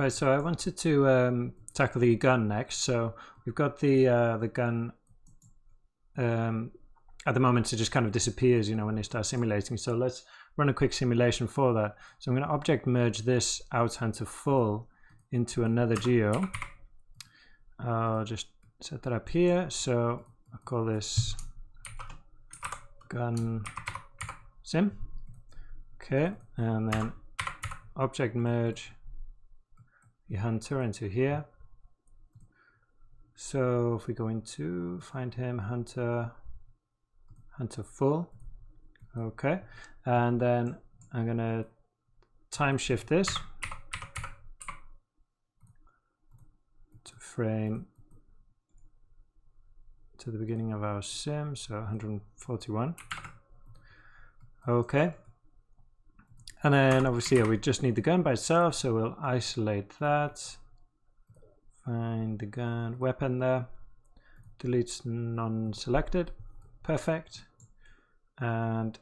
Right, so I wanted to tackle the gun next. So we've got the gun at the moment. It just kind of disappears, you know, when they start simulating. So let's run a quick simulation for that. So I'm going to object merge this out onto full into another geo. I'll just set that up here. So I'll call this gun sim. Okay, and then object merge the hunter into here. So if we go into find him, hunter full. Okay, and then I'm gonna time shift this to frame to the beginning of our sim, so 141. Okay, and then obviously we just need the gun by itself, so we'll isolate that, find the gun weapon there, deletes non-selected, perfect. And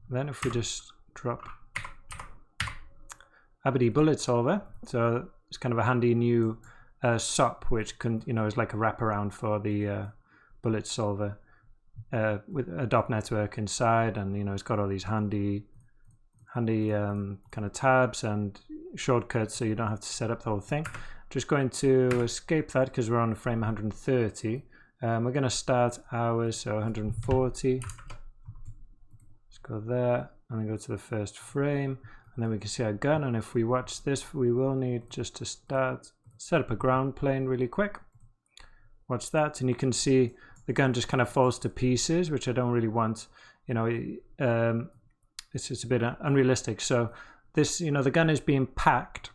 then if we just drop Abadi bullet solver, so it's kind of a handy new SOP which can, you know, is like a wraparound for the bullet solver with a DOP network inside, and you know it's got all these handy kind of tabs and shortcuts, so you don't have to set up the whole thing. Just going to escape that because we're on frame 130. We're going to start ours, so 140. Go there and then go to the first frame, and then we can see our gun. And if we watch this, we will need just to set up a ground plane really quick. Watch that, and you can see the gun just kind of falls to pieces, which I don't really want. You know, it's just a bit unrealistic. So this, you know, the gun is being packed.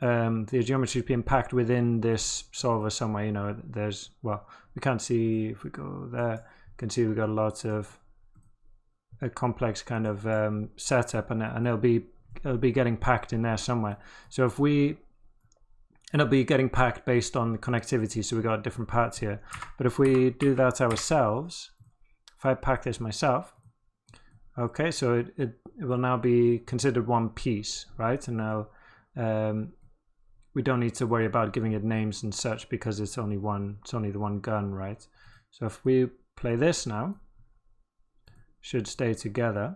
The geometry is being packed within this solver somewhere. You know, there's, well, we can't see if we go there. You can see we've got a lot of a complex kind of setup, and it'll be getting packed in there somewhere. So if we, and it'll be getting packed based on the connectivity, so we got different parts here. But if we do that ourselves, if I pack this myself, okay, so it will now be considered one piece, right? And now we don't need to worry about giving it names and such because it's only the one gun, right? So if we play this now, should stay together.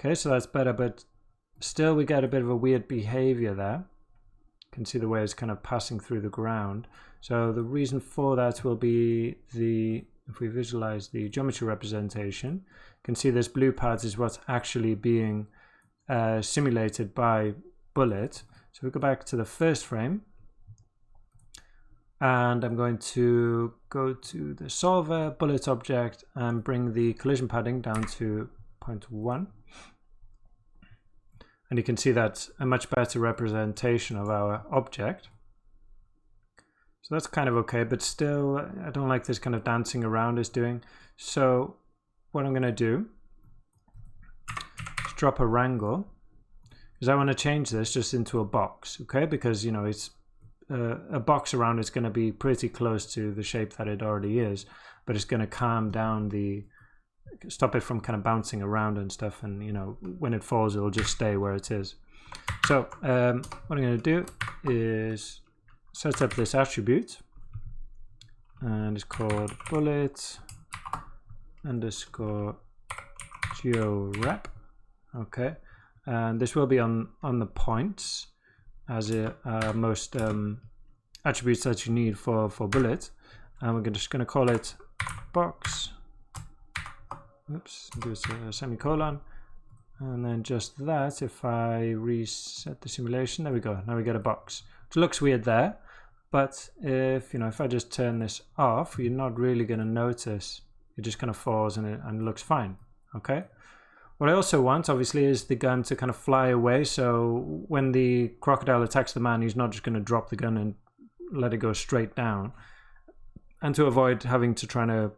Okay, so that's better, but still we get a bit of a weird behavior there. You can see the way it's kind of passing through the ground. So the reason for that will be if we visualize the geometry representation, you can see this blue part is what's actually being simulated by bullet. So we go back to the first frame, and I'm going to go to the solver, bullet object, and bring the collision padding down to 0.1. And you can see that's a much better representation of our object. So that's kind of okay, but still, I don't like this kind of dancing around it's doing. So what I'm going to do is drop a wrangle, because I want to change this just into a box, okay? Because, you know, it's a box around it's going to be pretty close to the shape that it already is, but it's going to calm down stop it from kind of bouncing around and stuff, and you know, when it falls it'll just stay where it is. So what I'm going to do is set up this attribute, and it's called bullet underscore georep. Okay, and this will be on the points, as most attributes that you need for bullet, and we're just going to call it box. Oops, do a semicolon, and then just that. If I reset the simulation, there we go. Now we get a box, which looks weird there, but if I just turn this off, you're not really going to notice. It just kind of falls and it looks fine. Okay. What I also want, obviously, is the gun to kind of fly away. So when the crocodile attacks the man, he's not just going to drop the gun and let it go straight down. And to avoid having to try to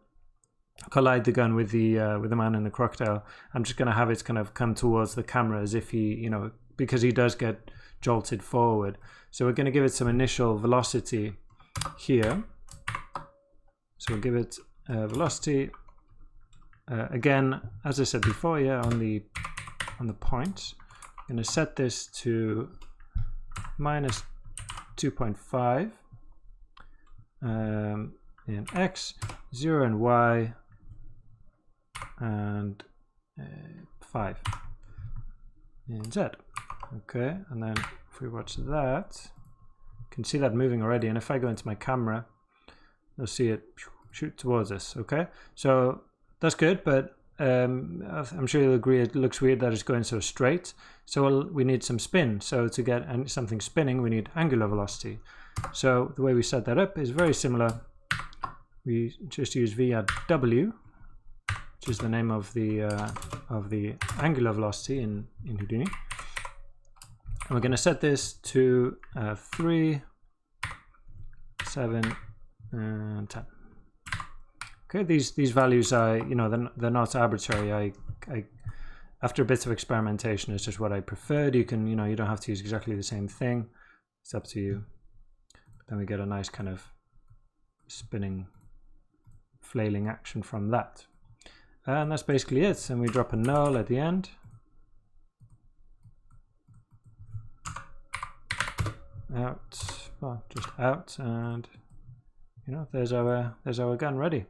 collide the gun with the man and the crocodile, I'm just going to have it kind of come towards the camera as if he, you know, because he does get jolted forward. So we're going to give it some initial velocity here. So we'll give it velocity. Again, as I said before, yeah, on the points, I'm going to set this to minus 2.5 in X, 0 in Y, and 5 in Z. Okay, and then if we watch that, you can see that moving already. And if I go into my camera, you'll see it shoot towards us. Okay, so that's good, but I'm sure you'll agree it looks weird that it's going so straight. So we need some spin. So to get something spinning, we need angular velocity. So the way we set that up is very similar. We just use v at w, which is the name of the angular velocity in Houdini. And we're going to set this to 3, 7, and 10. Okay, these values are, you know, they're not arbitrary. I after a bit of experimentation, it's just what I preferred. You can, you know, you don't have to use exactly the same thing. It's up to you. But then we get a nice kind of spinning, flailing action from that. And that's basically it. And we drop a null at the end. Out, well, just out, and you know, there's our gun ready.